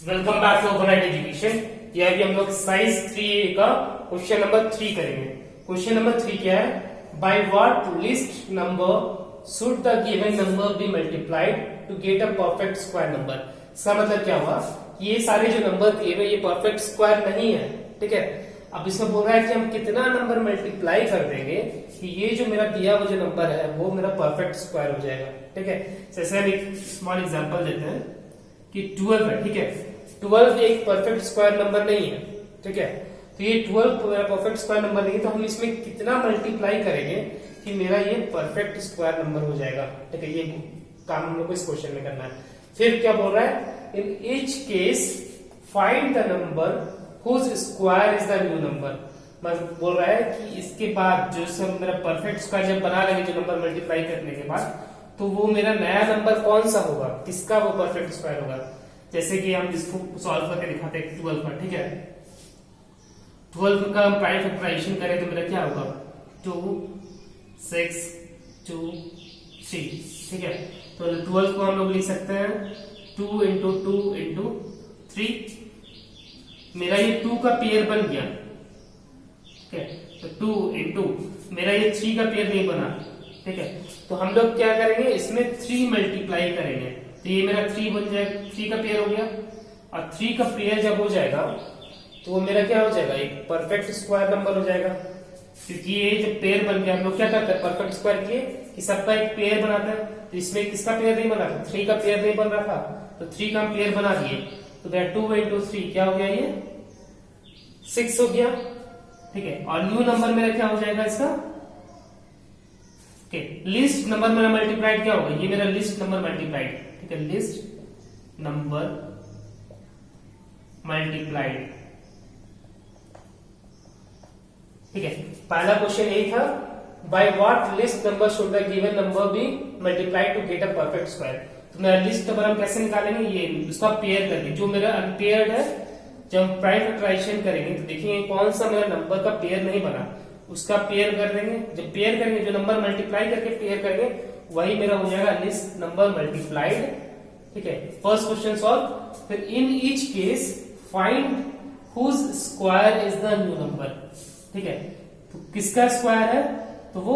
Welcome back to overnight education. ये अभी हम लोग साइज 3A का क्वेश्चन नंबर 3 करेंगे। क्वेश्चन नंबर 3 क्या है? By what least number should the given number be multiplied to get a perfect square number. इसका मतलब क्या हुआ? ये सारे जो नंबर दिए हुए ये परफेक्ट स्क्वायर नहीं है, ठीक है। अब इसमें बोल रहा है कि हम कितना नंबर मल्टीप्लाई कर देंगे कि ये जो मेरा दिया हुआ जो नंबर है वो मेरा परफेक्ट स्क्वायर हो जाएगा, ठीक है। जैसे हम एक स्मॉल एग्जांपल देते हैं कि 12 है, ठीक है। 12 एक परफेक्ट स्क्वायर नंबर नहीं है, ठीक है। तो ये 12 परफेक्ट स्क्वायर नंबर नहीं है, तो हम इसमें कितना मल्टीप्लाई करेंगे कि मेरा ये परफेक्ट स्क्वायर नंबर हो जाएगा, ठीक है। ये काम हम लोग को इस क्वेश्चन में करना है। फिर क्या बोल रहा है? In each case find the number whose square is the new number. मतलब बोल रहा है कि इसके बाद जो सब मेरा परफेक्ट स्क्वायर जब बना लेंगे जो नंबर मल्टीप्लाई करने के बाद, तो वो मेरा नया नंबर कौन सा होगा, किसका वो परफेक्ट स्क्वायर होगा। जैसे कि हम इसको सॉल्व करके दिखाते हैं 12 पर, ठीक है। 12 का हम प्राइम फैक्टराइजेशन करें तो मेरा क्या होगा? 2 6 2 3, ठीक है। तो 12 को हम लोग लिख सकते हैं 2 इंटू 2 इंटू 3। मेरा ये 2 का पेयर बन गया, ठीक है। तो 2 इंटू मेरा ये 3 का पेयर नहीं बना, ठीक है। तो हम लोग क्या करेंगे, इसमें 3 मल्टीप्लाई करेंगे, तो ये मेरा 3 बन जाएगा, 3 का पेयर हो गया। और 3 का पेयर जब हो जाएगा तो वो मेरा क्या हो जाएगा? एक परफेक्ट स्क्वायर नंबर हो जाएगा। क्योंकि ये जो पेयर बन गया, हम लोग क्या करते हैं परफेक्ट स्क्वायर किए कि सबका एक पेयर बनाते हैं। तो इसमें किसका पेयर नहीं बना था? 3 का पेयर नहीं बन रहा था, तो 3 का हम पेयर बना दिए। तो 2 इंटू 3 क्या हो गया? ये 6 हो गया, ठीक है। और न्यू नंबर मेरा क्या हो जाएगा इसका? लिस्ट नंबर मेरा मल्टीप्लाइड क्या होगा? ये मेरा लिस्ट नंबर मल्टीप्लाइड, ठीक है। लिस्ट नंबर मल्टीप्लाइड, ठीक है। पहला क्वेश्चन यही था, by what least number should the given number be multiplied to get a perfect square. तो मेरा लिस्ट नंबर हम कैसे निकालेंगे? ये उसका पेयर करके, जो मेरा अनपेयर्ड है जब हम प्राइम फैक्टराइजेशन करेंगे तो देखिए कौन सा मेरा नंबर का पेयर नहीं बना, उसका पेयर कर देंगे। जब पेयर करेंगे, जो नंबर मल्टीप्लाई करके पेयर करेंगे, वही मेरा हो जाएगा लिस्ट नंबर मल्टीप्लाइड, ठीक है। First question solve. फिर in each case find whose square is the new number, ठीक है। तो किसका स्क्वायर है? तो वो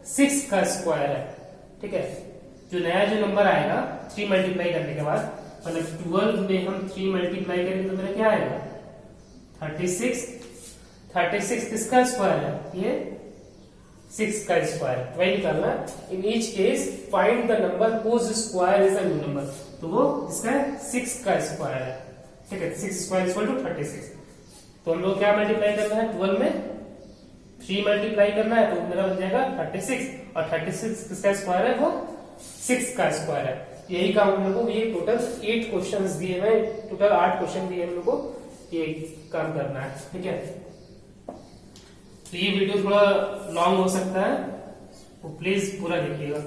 6 का स्क्वायर है, ठीक है। जो नया जो नंबर आएगा 3 मल्टीप्लाई करने के बाद, मतलब 12 में हम 3 मल्टीप्लाई करेंगे तो मेरा क्या आएगा? 36। 36 किसका स्क्वायर है? ये 6 का स्क्वायर, वही निकालना। In each case find the number whose square is the new number. तो वो इसका 6 का स्क्वायर है, ठीक है। 6 स्क्वायर इक्वल टू 36। तो हम लोग क्या मल्टीप्लाई करना है? 12 में 3 मल्टीप्लाई करना है, तो मेरा बन जाएगा 36। और 36 किसका स्क्वायर है? वो 6 का स्क्वायर है। यही काम हम लोग को, ये टोटल 8 क्वेश्चंस दिए हुए, टोटल 8 क्वेश्चन दिए हम लोग को, ये काम करना है, ठीक है। तो ये वीडियो थोड़ा लॉन्ग हो सकता है, तो प्लीज पूरा देखिएगा।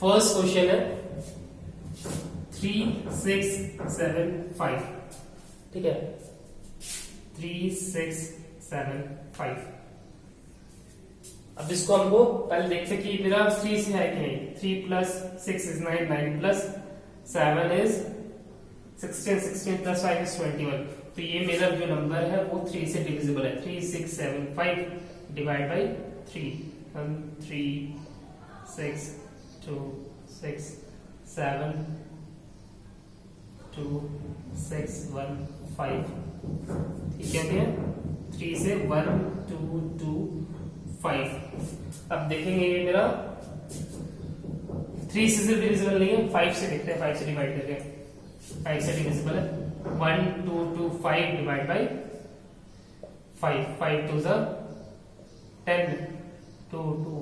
फर्स्ट क्वेश्चन है 3 6 7 5, ठीक है। 3 6 7 5। अब इसको हमको पहले देखते कि मेरा 3 से है कि नहीं। 3 plus 6 is 9, 9 plus 7 is 16, 16 plus 5 is 21। तो ये मेरा जो नंबर है वो 3 से डिविजिबल है। 3 6 7 5 डिवाइड बाई 3, 3 6 2 6 7 2 6 1 5, ठीक है। 3 से 1 2 2 5। अब देखेंगे ये मेरा 3 से डिविजिबल नहीं है, 5 से देखते हैं, 5 से डिवाइड करके। 5 से डिविजिबल है। 1 2 2 5 डिवाइड बाई 5, 5 2 ज़ा 10, 2 2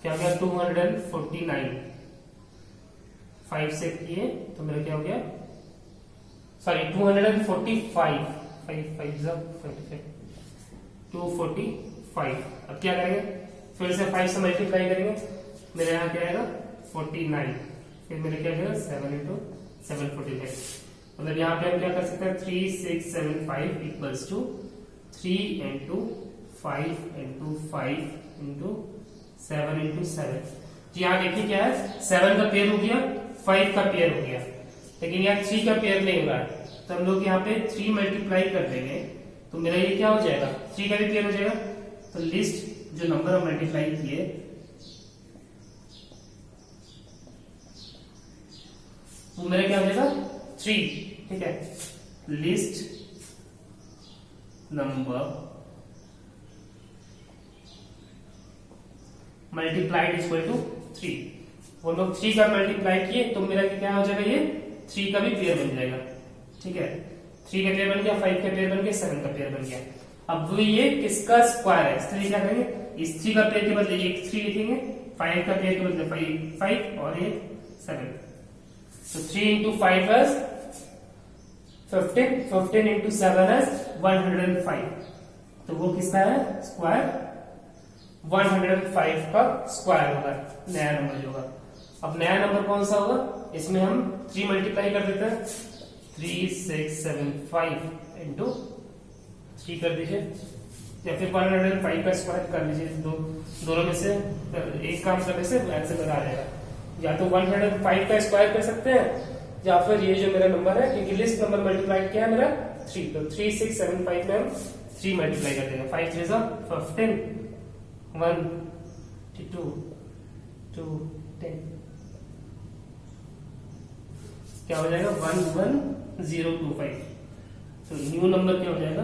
क्या गया? 249। 5 से किए तो मेरा क्या हो गया? सॉरी 245, 5 5 ज़ा 45, 245। अब क्या करेंगे? फिर से 5 से मल्टीप्लाई करेंगे, मेरे यहाँ क्या आएगा? 49। फिर मेरे क्या आएगा? 7 इंटू 7 45। मतलब यहाँ पे हम क्या कर सकते हैं? 3 6 7 5 equals to 3 into 5 into 5 into 7 into 7। यहाँ देखिए क्या है, 7 का पेयर हो गया, 5 का पेयर हो गया, लेकिन यहाँ 3 का पेयर नहीं हो रहा है, तो हम लोग यहाँ पे 3 मल्टीप्लाई कर देंगे तो मेरा ये क्या हो जाएगा, 3 का भी पेयर हो जाएगा। तो लिस्ट जो नंबर हम मल्टीप्लाई किए वो मेरा क्या हो जाएगा 3, ठीक है। Least number multiplied equal to 3। वो लोग 3 का मल्टीप्लाई किए तो मेरा क्या हो जाएगा, ये 3 का भी पेयर बन जाएगा, ठीक है। 3 का पेयर बन गया, 5 का पेयर बन गया, 7 का पेयर बन गया। अब ये किसका स्क्वायर है, इसलिए क्या करेंगे, इस 3 का पेयर के बदले एक 3 लिखेंगे, 5 का पेयर के बदले 5 और ये 7। तो 3 इंटू 5 is 15, 15 इंटू 7 is 105। तो वो किसका है स्क्वायर, 105 का स्क्वायर होगा नया नंबर जो होगा। अब नया नंबर कौन सा होगा, इसमें हम 3 मल्टीप्लाई कर देते हैं, 3 6 7 5 इंटू 3 कर दीजिए, या फिर 105 का स्क्वायर कर लीजिए। दोनों में से एक काम करने से आंसर आ जाएगा। या तो 105 का स्क्वायर कर सकते हैं, या फिर ये जो मेरा नंबर है, क्योंकि लिस्ट नंबर मल्टीप्लाई किया है मेरा 3, तो 3 6 7 5 में हम 3 मल्टीप्लाई कर देंगे। 5 3 15, 1 2 2 10, क्या हो जाएगा 11025। तो न्यू नंबर क्या हो जाएगा,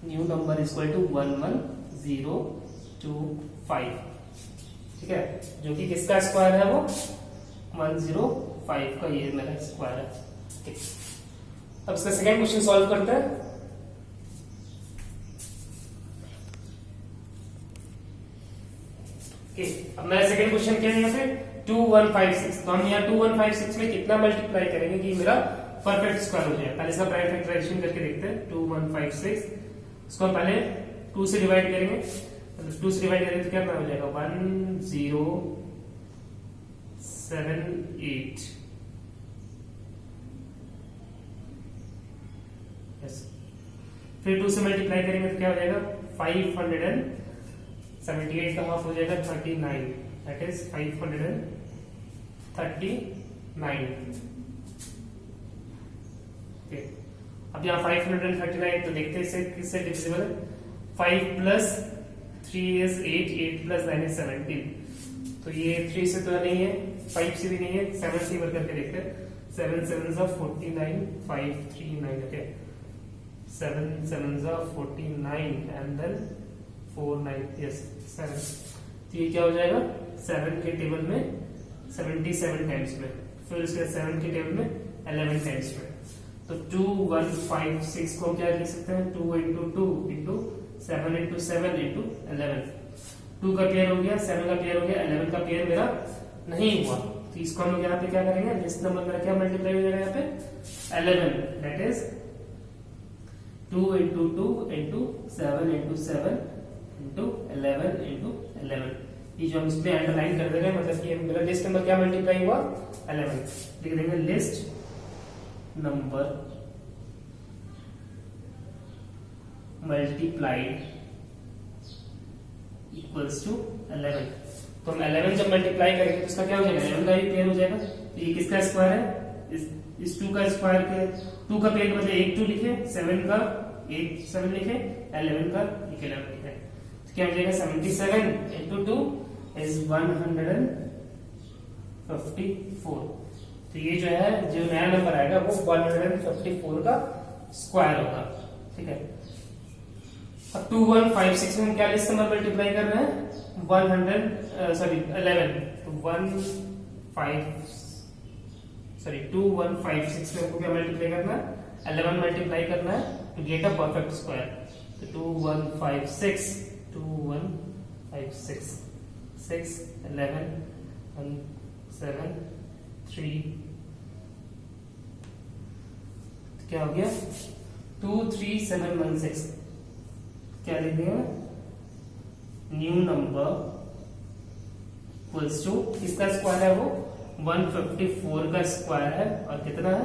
न्यू नंबर इक्वल टू 11025, ठीक है, जो कि किसका स्क्वायर है, वो 105 का ये मेरा स्क्वायर है, ठीक। अब इसका सेकेंड क्वेश्चन सॉल्व करते हैं। अब मेरा सेकेंड क्वेश्चन क्या है, यहाँ पे 2156। तो हम यहाँ 2156 में कितना मल्टीप्लाई करेंगे कि मेरा परफेक्ट स्क्वायर हो जाए। पहले इसका प्राइम फैक्टराइजेशन करके देखते हैं। 2156 इसको पहले 2 से डिवाइड करेंगे, 2 से डिवाइड करेंगे तो क्या हो जाएगा 1078। फिर 2 से मल्टीप्लाई करेंगे तो क्या हो जाएगा 578 का हाफ हो जाएगा 39, दैट इज 539। अब यहाँ 539 तो देखते हैं इसे किससे डिविजिबल है। 5 प्लस 3 इज 8, 8 प्लस 9 इज 17। तो ये 3 से तो नहीं है, 5 से भी नहीं है, 7 से वर्क करके देखते हैं। 7 7 49, 5 3 9, ओके, 7 7 49 एंड देन 4 9, यस 7। तो ये क्या हो जाएगा 7 के टेबल में 77 टाइम्स में, फिर उसके 7 के टेबल में 11 टाइम्स में। तो 2156 को क्या लिख सकते हैं 2 इंटू 2 इंटू 7 इंटू 7 इंटू 11। 2 का पेयर हो गया, 7 का पेयर हो गया, 11 का पेयर मेरा नहीं हुआ, तो इसको हम यहाँ पे क्या करेंगे, लिस्ट नंबर मेरा क्या मल्टीप्लाई हो जाएगा यहाँ पे 11, that is 2 into 2 into 7 into 7 into 11 into 11। ये जो हम इसमें अंडरलाइन कर देंगे, मतलब कि मेरा लिस्ट नंबर क्या मल्टीप्लाई हुआ 11। लिख देंगे least number multiplied equals to 11। तो हम 11 जब मल्टीप्लाई करेंगे तो इसका क्या हो जाएगा 11 का भी पेयर हो जाएगा। तो ये किसका स्क्वायर है, इस 2 का स्क्वायर के 2 का पेयर मतलब 1 2 लिखे, 7 का 1 7 लिखे, 11 का 11 लिखे। तो क्या हो जाएगा 77 इंटू 2 इज 154। तो ये जो है जो नया नंबर आएगा वो 154 का स्क्वायर होगा, ठीक है। अब 2156 में क्या लिस्ट नंबर मल्टीप्लाई कर रहे हैं 11। तो 2156 में हमको क्या मल्टीप्लाई करना है 11 मल्टीप्लाई करना है to get a perfect square. तो 2156 6 11 1 7 3, क्या हो गया 23716। क्या लिख देंगे न्यू नंबर इक्वल्स टू किसका स्क्वायर है वो 154 का स्क्वायर है, और कितना है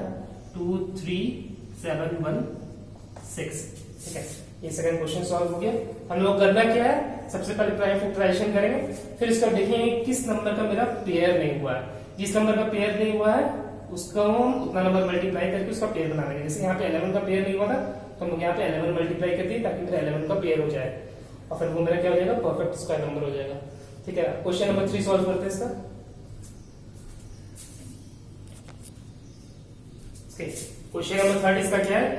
23716। ठीक है, ये सेकंड क्वेश्चन सॉल्व हो गया। हम लोग करना क्या है, सबसे पहले प्राइम फैक्टराइजेशन करेंगे, फिर इसका देखेंगे किस नंबर का मेरा पेयर नहीं हुआ है। जिस नंबर का पेयर नहीं हुआ है उसका हम उतना नंबर मल्टीप्लाई करके उसका पेयर बना लेंगे। जैसे यहाँ पे 11 का पेयर नहीं हुआ था तो हम यहाँ पे 11 मल्टीप्लाई कर दिए ताकि मेरा 11 का पेयर हो जाए, और फिर वो मेरा क्या हो जाएगा, परफेक्ट स्क्वायर नंबर हो जाएगा। ठीक है, क्वेश्चन नंबर 3 सॉल्व करते हैं इसका। क्वेश्चन नंबर 3 इसका क्या है,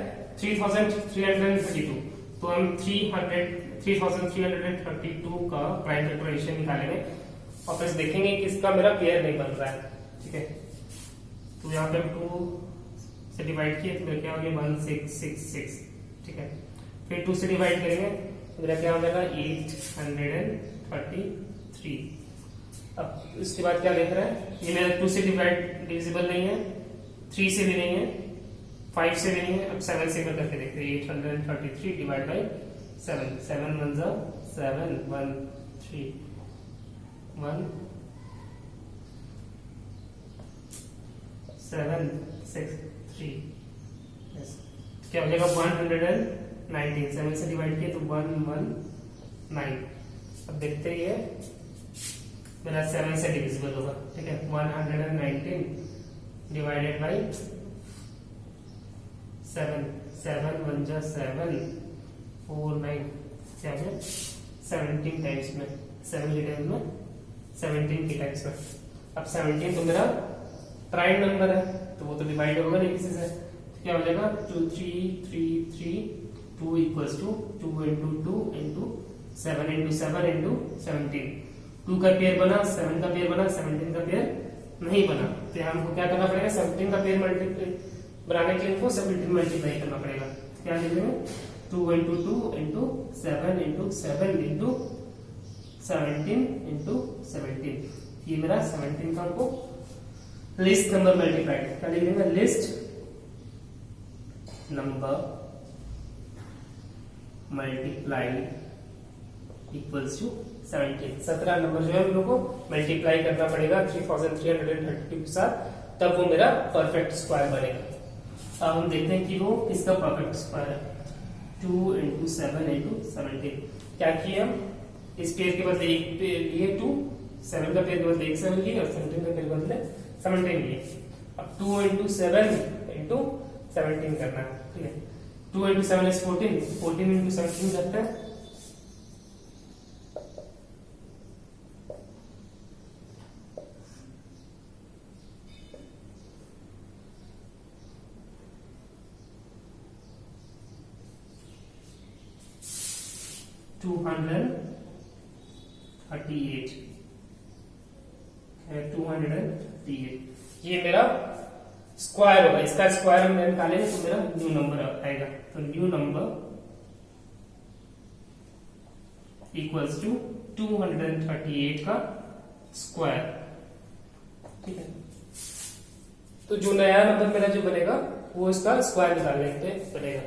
3332। तो हम 3332 का प्राइम फैक्टराइजेशन निकालेंगे और फिर देखेंगे कि इसका मेरा पेयर नहीं बन रहा है। ठीक है, तो यहाँ पे हम 2 से डिवाइड किए तो मेरा क्या हो गया 1666। ठीक है, फिर 2 से डिवाइड करेंगे तो मेरा क्या हो जाएगा 833। अब इसके बाद क्या देख रहा है, ये मेरा 2 से डिविजिबल नहीं है, 3 से भी नहीं है, 5 से भी नहीं है। अब 7 से करके देखते हैं, 833 डिवाइड बाई 7, 7 1 जा 7 1 3 1 7 6 3, क्या हो जाएगा 119। 7 से डिवाइड किया तो 119। अब देखते ही है मेरा 7 से डिविजिबल होगा। ठीक है, 119 डिवाइडेड बाई 7, 7 1 जा 7 4 9, क्या है 17 टाइम्स में, 7 के टाइम्स में 17 के टाइम्स में। अब 17 तो मेरा प्राइम नंबर है तो वो तो डिवाइड होगा नहीं किसी से, क्या हो जाएगा 2 3 3 3 2 equals to 2 into 2 into 7 into 7 into 17। 2 का पेयर बना, 7 का पेयर बना, 17 का पेयर नहीं बना, तो हमको क्या करना पड़ेगा, 17 का पेयर मल्टीप्लाई बनाने के लिए इनको 17 मल्टीप्लाई करना पड़ेगा। क्या लिखेंगे 2 into 2 into 7 into 7 into 17 into 17। ये मेरा 17 का हमको लिस्ट नंबर मल्टीप्लाइड, क्या लिखेंगे least number multiplied equals to 17। 17 number जो है हम लोग को मल्टीप्लाई करना पड़ेगा 3332 के साथ, तब वो मेरा परफेक्ट स्क्वायर बनेगा। अब हम देखते हैं कि वो किसका परफेक्ट स्क्वायर है। 2 इंटू 7 इंटू 17। क्या किया हम, इस पेयर के बदले एक पेयर लिए 2, 7 का पेयर के बदले एक 7 लिए और 17 का पेयर के बदले 17 लिए। अब 2 इंटू 7 इंटू 17 करना है। ठीक है, 2 इंटू 7 इज 14, 14 इंटू 17 करते हैं। टू 238। ये मेरा स्क्वायर होगा, इसका स्क्वायर हम निकालेंगे तो मेरा न्यू नंबर आएगा। तो न्यू नंबर इक्वल्स टू 238 का स्क्वायर। ठीक है, तो जो नया नंबर मेरा जो बनेगा वो इसका स्क्वायर निकालने पे बनेगा।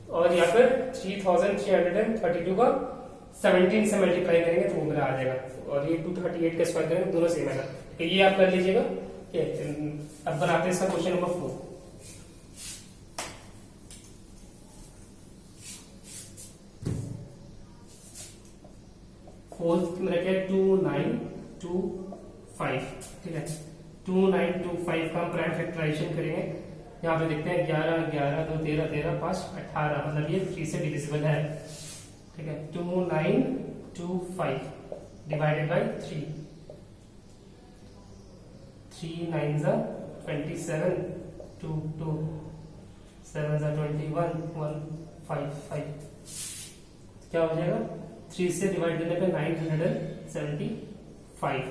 और यहाँ पर 3332 का 17 से मल्टीप्लाई करेंगे तो वो मेरा आ जाएगा, और ये 238 का स्क्वायर करेंगे, दोनों सेम आएगा। तो ये आप कर लीजिएगा। अब बनाते हैं इसका क्वेश्चन नंबर 4। फोर्थ मेरा क्या है 2925। ठीक है, 2925 का हम प्राइम फैक्टराइजेशन करेंगे। यहाँ पे देखते हैं 11 11 2 13 13 5 18, मतलब ये 3 से डिविजिबल है। ठीक है, 2925 डिवाइडेड बाई 3, 3 9 जा 27, 2 2 7 जा 21, 1 5 5। क्या हो जाएगा 3 से डिवाइड करने पे 975।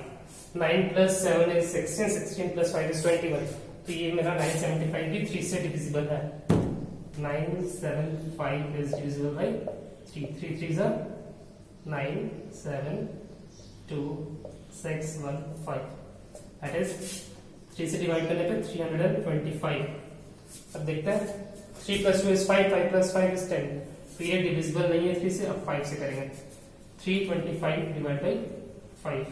9 प्लस 7 इज 16, 16 प्लस 5 इज 21। तो ये मेरा 975 भी 3 से डिविजिबल है। 975 इज डिविजिबल बाई 3, 3 3 जा 9 7 2 6 1 5, दैट इज 3 से डिवाइड करने पे 325। अब देखते हैं 3 प्लस 2 इज 5, 5 प्लस 5 इज 10। तो ये डिविजिबल नहीं है 3 से, अब 5 से करेंगे। 325 डिवाइड बाई 5,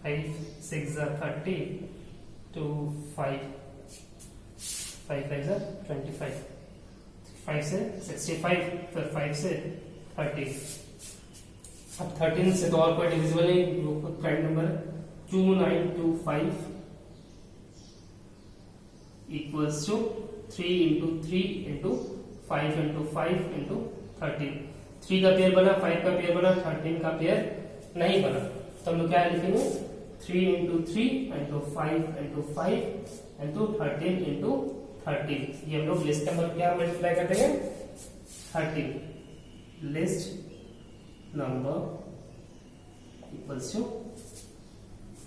5 6 30, 2 5, 5 5 से 25, 5 से 65, फिर 5 से 13। अब 13 से तो और कोई डिविजिबल नहीं, prime number 2925 equals to 3 into 3 into 5 into 5 into 13। 3 का पेयर बना, 5 का पेयर बना, 13 का पेयर नहीं बना, तो हम लोग क्या लिखेंगे 3 into 3 into 5 into 5 into 13 into 13। ये हम लोग लिस्ट नंबर क्या मल्टीप्लाई कर देंगे 13, least number equals to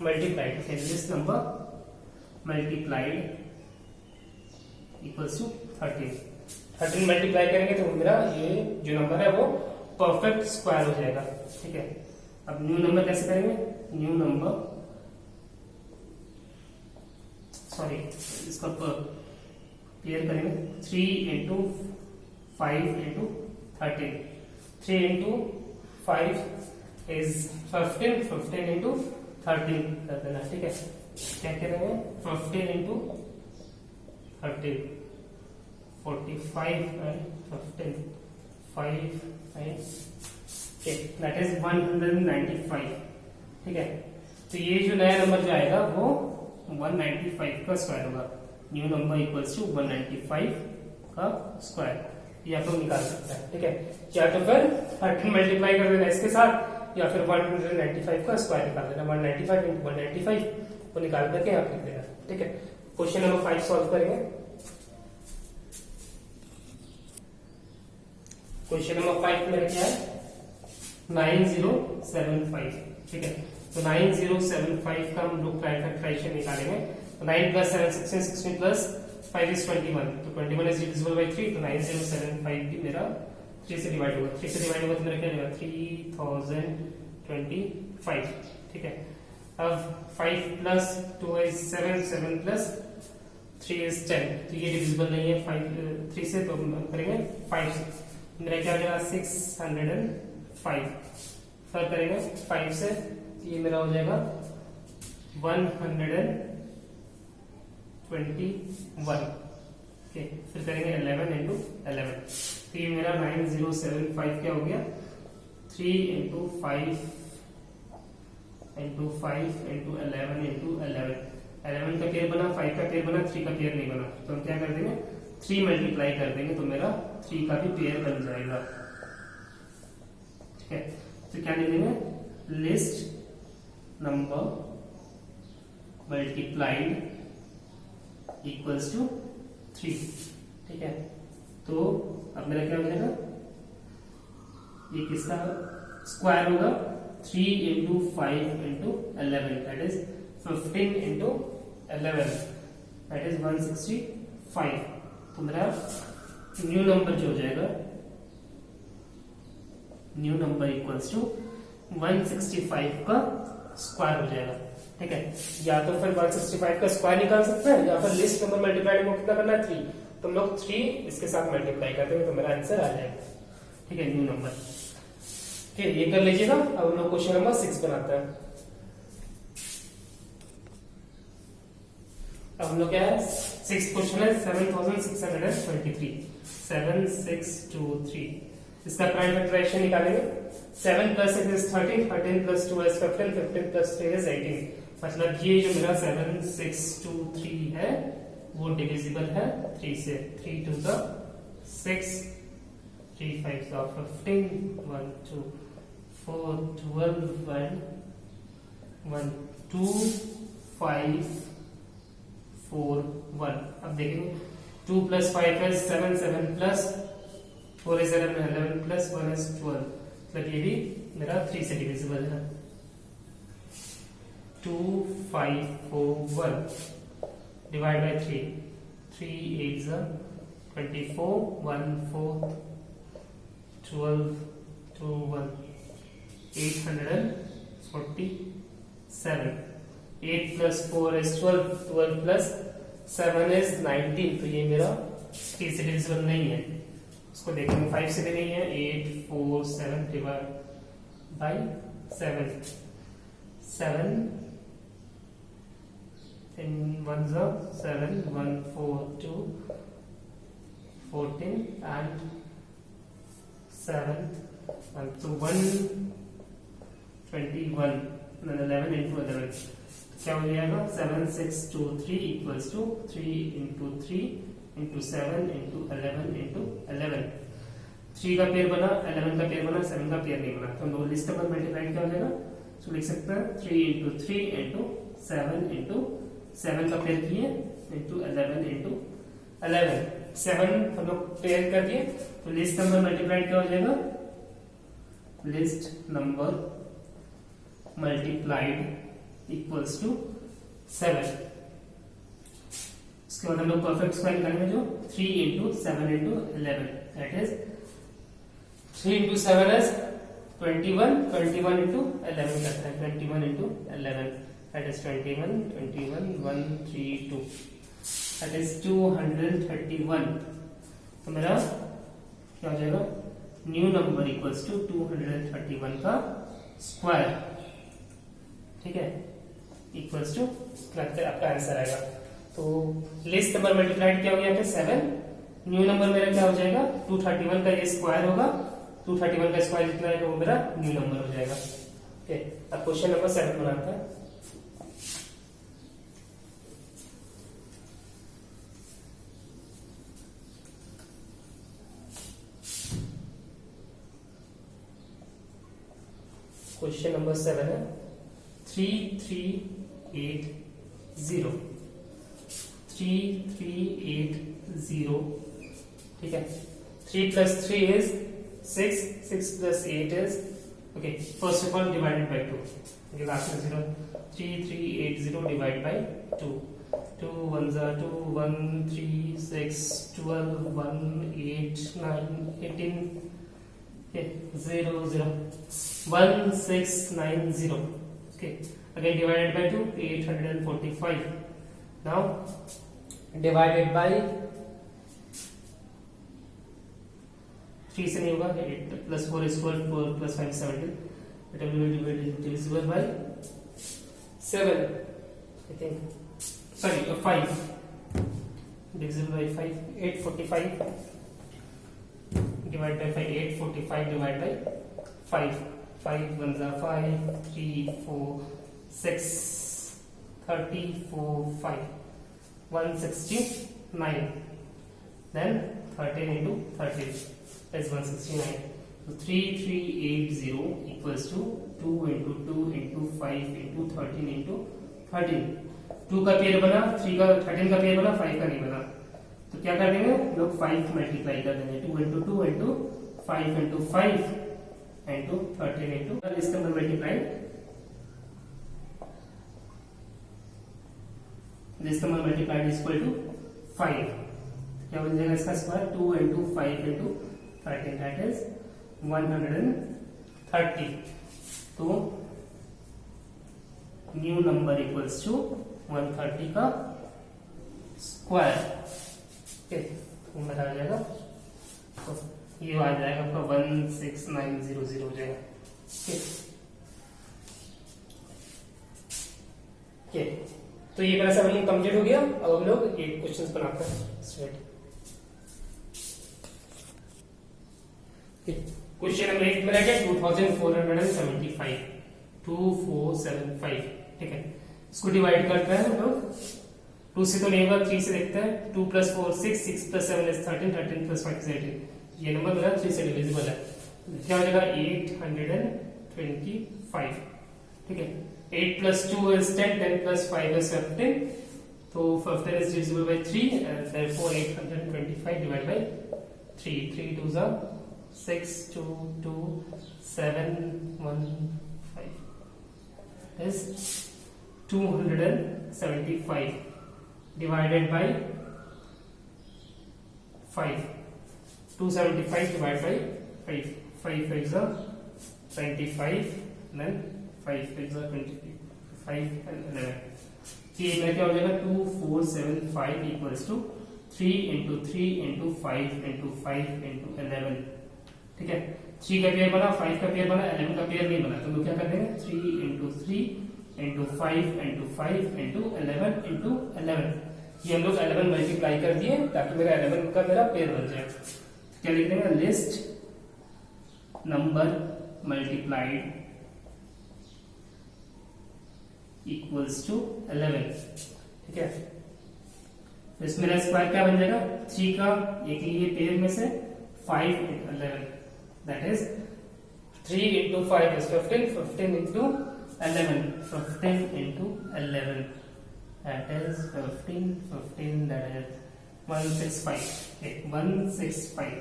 multiplied, least number multiplied equals to 13 multiply करेंगे तो मेरा ये जो नंबर है वो परफेक्ट स्क्वायर हो जाएगा। ठीक है, अब न्यू नंबर कैसे करेंगे, न्यू नंबर सॉरी इसका पेयर करेंगे 3 into 5 into 13। 3 into 5 is 15, 15 into 13 कर देना। ठीक है, क्या करेंगे 15 into 13, 45 and 15, 5 and 8, that is 195। ठीक है, तो ये जो नया नंबर जो आएगा वो 195 का स्क्वायर होगा। न्यू नंबर इक्वल्स टू 195 का स्क्वायर, ये आप लोग निकाल सकते हैं। ठीक है, या तो फिर 13 मल्टीप्लाई कर देना इसके साथ, या फिर 195 का स्क्वायर निकाल देना, 195 into 195 को निकाल करके आप लिख देना। ठीक है, क्वेश्चन नंबर 5 सॉल्व करेंगे। क्वेश्चन नंबर 5 मेरा क्या है 9075। ठीक है, तो 9075 का हम लोग फैक्टराइजेशन निकालेंगे। तो 9 plus 7 16, 16 plus 5 is 21, तो 21 is divisible by 3, तो 9075 भी मेरा 3 से डिवाइड होगा। 3 से डिवाइड होगा तो मेरा क्या होगा 3025। ठीक है, अब 5 plus 2 is 7, 7 plus 3 is 10, तो ये डिविजिबल नहीं है 3 से, तो हम करेंगे 5 से, मेरा क्या हो जाएगा 605। फिर करेंगे 5 से, ये मेरा हो जाएगा 121। ओके, फिर करेंगे 11 into 11, तो ये मेरा 9075 क्या हो गया 3 into 5 into 5 into 11 into 11। 11 का पेयर बना, 5 का पेयर बना, 3 का पेयर नहीं बना, तो हम क्या कर देंगे 3 मल्टीप्लाई कर देंगे, तो मेरा 3 का भी पेयर बन जाएगा। ठीक है, तो क्या लिखेंगे least number multiplied equals to 3। ठीक है, तो अब मेरा क्या हो जाएगा, ये किसका स्क्वायर होगा 3 into 5 into 11, that is 15 into 11, that is 165। तो मेरा न्यू नंबर जो हो जाएगा, न्यू नंबर इक्वल्स टू 165 का स्क्वायर हो जाएगा। ठीक है, या तो फिर 165 का स्क्वायर निकाल सकते हैं, या फिर लिस्ट नंबर मल्टीप्लाइड में कितना करना है 3, तो हम लोग 3 इसके साथ मल्टीप्लाई करते हैं, तो मेरा आंसर आ जाएगा। ठीक है, न्यू नंबर। ठीक है, ये कर लीजिएगा। अब हम लोग क्वेश्चन नंबर 6 बनाते हैं। अब हम लोग क्या है 6 क्वेश्चन है 7623, 7623। इसका प्राइम फैक्टराइजेशन निकालेंगे। 7 plus 6 is 13, 13 plus 2 is 15, 15 plus 3 is 18। मतलब ये जो मेरा 7623 है वो डिविजिबल है 3 से। 3 to the 6, 3 5 का 15, 1 2 4 12 1 1 2 5 4 1। अब देखेंगे 2 plus 5 is 7, 7 plus 4 is 11, 11 plus 1 is 12, मतलब ये भी मेरा 3 से डिविजिबल है। 2 5 4 1 divide by 3, 3 8 24, 1 4 12 2 1 847। 8 plus 4 is 12, 12 plus 7 is 19, तो ये मेरा 3 से डिविजिबल नहीं है। उसको देखेंगे 5 से भी नहीं है। 8 4 7 divide by 7, 7 in 1 7 1 4 2 14 and 7 and so 121 and 11 into 11 क्या हो जाएगा 7 6 2 3 equals to 3 into 3 into 7 into 11 into 11 3 का पेयर बना 11 का पेयर बना 7 का पेयर नहीं बना तो हम लोग लिस्ट पर मल्टीप्लाई क्या हो जाएगा तो लिख सकते हैं 3 into 3 into 7 into 7 का पेयर किए into 11 into 11 7 हम लोग पेयर कर दिए तो लिस्ट नंबर मल्टीप्लाइड क्या हो जाएगा least number multiplied equals to 7 इसके बाद हम लोग परफेक्ट स्क्वायर निकालेंगे जो 3 into 7 into 11 that is 3 into 7 is 21 21 into 11 करता है 21 into 11 that is 21 21 132 that is 231 तो मेरा क्या हो जाएगा न्यू नंबर इक्वल्स टू 231 का स्क्वायर ठीक है इक्वल्स टू आपका आंसर आएगा तो लिस्ट नंबर मल्टीप्लाइड क्या हो गया था 7 न्यू नंबर मेरा क्या हो जाएगा 231 का ये स्क्वायर होगा 231 का स्क्वायर जितना है वो मेरा न्यू नंबर हो जाएगा ओके अब क्वेश्चन नंबर 7 बनाते हैं क्वेश्चन नंबर 7 है 3380 3380 ठीक है 3 plus 3 is 6 6 plus 8 is okay first of all divided by 2 okay last is 0 3380 divided by 2 2 1s are 2 1 3 6 12 1 8 9 18 okay 0 0 1690 okay again divided by 2 845 now divided by 3 से नहीं होगा 8 plus 4 is 12 4 plus 5 is 17 it will be divisible by 7 I think sorry 5 divisible by 5 845 divided by 5 845 divided by 5 5 ones are 5 3 4 6 34 5 169 then 13 into 13 is 169 so 3380 equals to 2 into 2 into 5 into 13 into 13 2 का pair बना 3 का 13 का pair बना 5 का नहीं बना तो क्या कर देंगे लोग 5 मल्टीप्लाई कर देंगे 2 into 2 into 5 into 5 into 13 into this number multiplied this number multiplied is equal to 5 क्या बन जाएगा इसका square 2 into 5 into 13 that is 130 तो न्यू नंबर इक्वल्स टू 130 का स्क्वायर ओके मेरा आ जाएगा तो ये आ जाएगा आपका 16900 हो जाएगा ठीक तो ये मेरा सब कंप्लीट हो गया अब हम लोग एक क्वेश्चंस बनाते हैं स्ट्रेट क्वेश्चन नंबर 1 मेरा क्या 2475 2475 ठीक है इसको डिवाइड करते हैं हम लोग 2 से तो नहीं होगा 3 से देखते हैं 2 plus 4 6 6 plus 7 is 13 13 plus 5 is 18 ये नंबर मेरा 3 से डिविजिबल है क्या हो जाएगा 825 ठीक है 8 plus 2 is 10 10 plus 5 is 15 so 15 is divisible by 3 and therefore 825 divided by 3 3 2s are 6 2 2 7 1 5 is 275 divided by 5 275 divided by 5 5 5s are 25 then 5 5s are 25 and 11 ये मेरा क्या हो जाएगा 2475 equals to 3 into 3 into 5 into 5 into 11 ठीक है 3 का pair बना 5 का पेयर बना 11 का पेयर नहीं बना तो हम लोग क्या कर देंगे 3 into 3 into 5 into 5 into 11 into 11। ये हम लोग 11 मल्टीप्लाई कर दिए ताकि मेरा 11 का मेरा पेयर बन जाए। क्या लिख देंगे, least number multiplied equals to 11। ठीक है, तो इसमें मेरा स्क्वायर क्या बन जाएगा, 3 का एक लिए पेयर में से 5 into 11, that is 3 into 5 is 15, 15 into 11, 15 into 11, that is 15, 15, that is 165, okay, 165।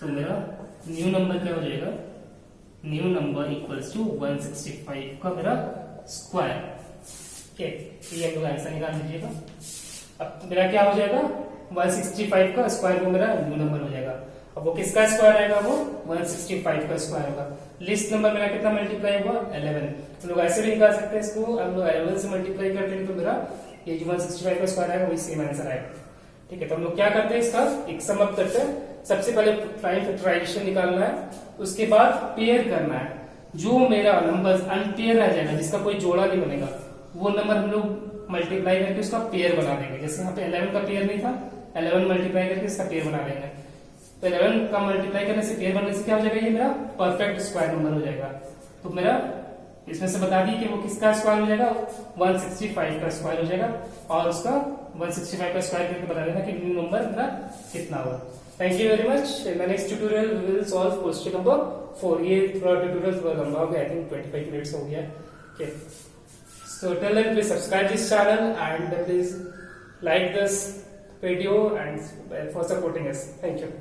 तो मेरा न्यू नंबर क्या हो जाएगा, न्यू नंबर इक्वल्स टू 165 का मेरा स्क्वायर। ओके, ये हम लोग आंसर निकाल दीजिएगा। अब मेरा क्या हो जाएगा, 165 का स्क्वायर वो मेरा न्यू नंबर हो जाएगा। अब वो किसका स्क्वायर आएगा, वो 165 का स्क्वायर होगा। लिस्ट नंबर मेरा कितना मल्टीप्लाई हुआ, 11। हम लोग ऐसे भी निकाल सकते हैं इसको, हम लोग 11 से मल्टीप्लाई करते हैं तो मेरा ये जो 165 का स्क्वायर आएगा वही सेम आंसर आएगा। ठीक है, तो हम लोग क्या करते हैं, इसका एक सम अप करते हैं। सबसे पहले प्राइम फैक्टराइजेशन निकालना है, उसके बाद पेयर करना है। जो मेरा नंबर अनपेयर रह जाएगा, जिसका कोई जोड़ा नहीं बनेगा, वो नंबर हम लोग मल्टीप्लाई करके उसका पेयर बना देंगे। जैसे यहाँ पे 11 का पेयर नहीं था, 11 मल्टीप्लाई करके इसका पेयर बना देंगे। तो 11 का मल्टीप्लाई करने से, पेयर बनने से क्या हो जाएगा, ये मेरा परफेक्ट स्क्वायर नंबर हो जाएगा। तो मेरा इसमें से बता दी कि वो किसका स्क्वायर हो जाएगा, 165 का स्क्वायर हो जाएगा। और उसका 165 का स्क्वायर करके बता देना कि न्यू नंबर मेरा कितना हुआ। Thank you very much. In the next tutorial, we will solve question number 4. ये थोड़ा tutorial थोड़ा लंबा हो गया, I think 25 minutes हो गया। Okay. So till then, please subscribe this channel and please like this video and for supporting us. Thank you.